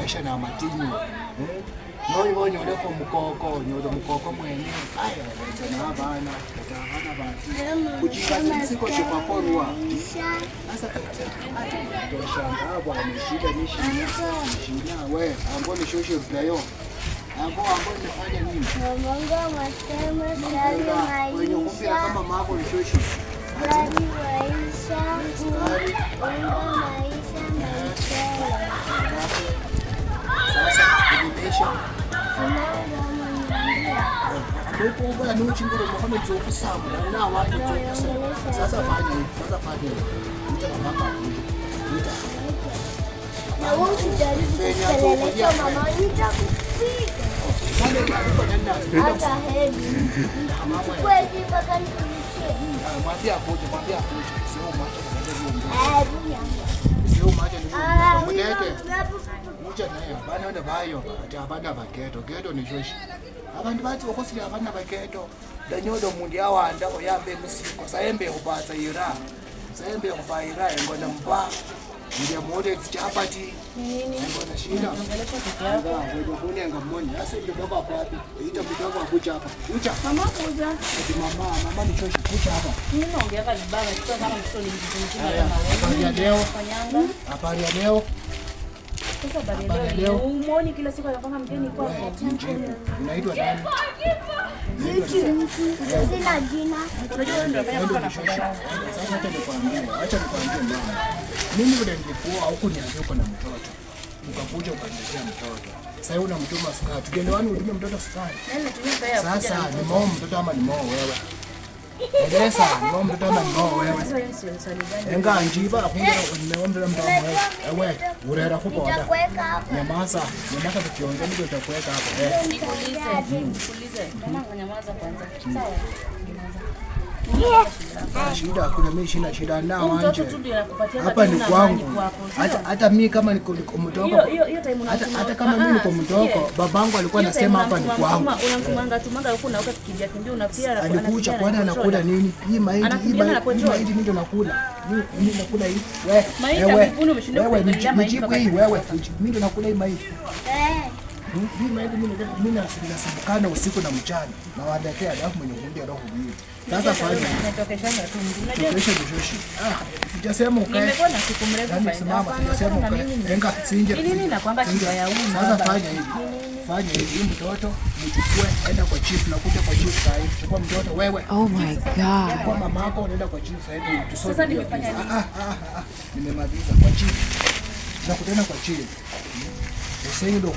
maisha na matinyo. Noyo nyole kwa mukoko mwene. Aya, sana bana, hata bati. Kujikaza siko chupa porwa. Sasa shamba bwana shida ni shida wewe, ambo ni shosho playo. Ambo nifanya nini? Mungu masema sali maisha. Wenye kumbia kama mambo ni shosho. Sali maisha. Mungu maisha. Sasa kudimisha. Ndipo bwana ni uchinguro Mohamed zokusamu na watu zokusamu. Sasa fanya hivi. Mtaka kuja. Na wewe usijaribu kupeleleza mama nitakupiga. Hata hebi. Kweli mpaka nikuishie. Mwambie akuje. Sio macho na sio macho ni mtete. Mucha naye bana wenda bayo ati abana baketo. Keto ni shoshi. Abantu bathi okosile abana baketo. Danyodo mundi awanda oyambe emisiko. Sayembe kubatsa ira. Sayembe kubayira ngona mpa. Ndia mode chapati. Ngona shida. Wewe kunenga mmoni. Ase ndoba kwapi? Ita mdogo akucha hapa. Ucha. Mama kuja. Ati mama ni choshi kucha hapa. Mimi naongea kwa baba sio kama mtoto ni mzima kama Habari ya leo. Habari ya leo. Sasa habari ya leo. Umuoni kila siku anapanga mgeni kwako. Unaitwa nani? Sina jina. Unajua wewe ndio unafanya mpaka nafanya. Sasa acha nikwambie mama. Mimi vile nilikuwa huko niambia uko na mtoto. Ukakuja ukaniletea mtoto. Sasa una mtuma sukari. Tukienda wani utume mtoto sukari. Sasa ni mao mtoto ama ni mao wewe? Eleza, ni mao mtoto ama ni mao wewe? Enga njiba akunja ni mtoto wewe. Ewe, urera kupoda. Nitakuweka hapa. Nyamaza tukiongea ndio utakuweka hapa. Nikuulize. Mama nyamaza kwanza. Sawa. Shida kuna mimi sina shida nao anje. Mtoto tu ndio anakupatia hapa ni kwangu. Hata mimi kama niko mtoko. Hata kama mimi niko mtoko, babangu alikuwa anasema hapa ni kwangu. Unamtumanga huko na huko kikimbia kimbia unapia alikuja kwani anakula nini? Hii mahindi mimi ndio nakula. Mimi nakula hii. Wewe nijibu hii wewe. Mimi ndio nakula hii mahindi. Mimi nasibukana usiku na mchana na wadakia alafu mwenye kundi roho mbili. Sasa fanya natokeshana tu unajua kesho joshi. Sijasema ukae. Nimekuwa na siku mrefu kwa simama sijasema ukae. Enga sinje. Nini nakwanga shida ya huyu sasa fanya hivi mtoto mchukue enda kwa chief na kuja kwa chief sasa hivi. Chukua mtoto wewe. Oh my god. Kwa mamako unaenda kwa chief sasa hivi. Sasa nimefanya nini? Nimemaliza kwa chief. Na kutana kwa chief. Sasa ndio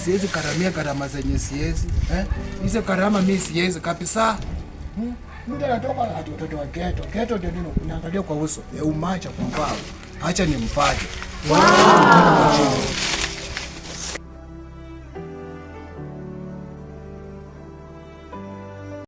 siwezi karamia gharama zenye siwezi. Hizo gharama mimi siwezi kabisa. Mtu anatoka watoto wa ghetto. Ghetto ndio nini? Unaangalia kwa uso. Umacha kwa mbao. Acha nimpaje. Wow.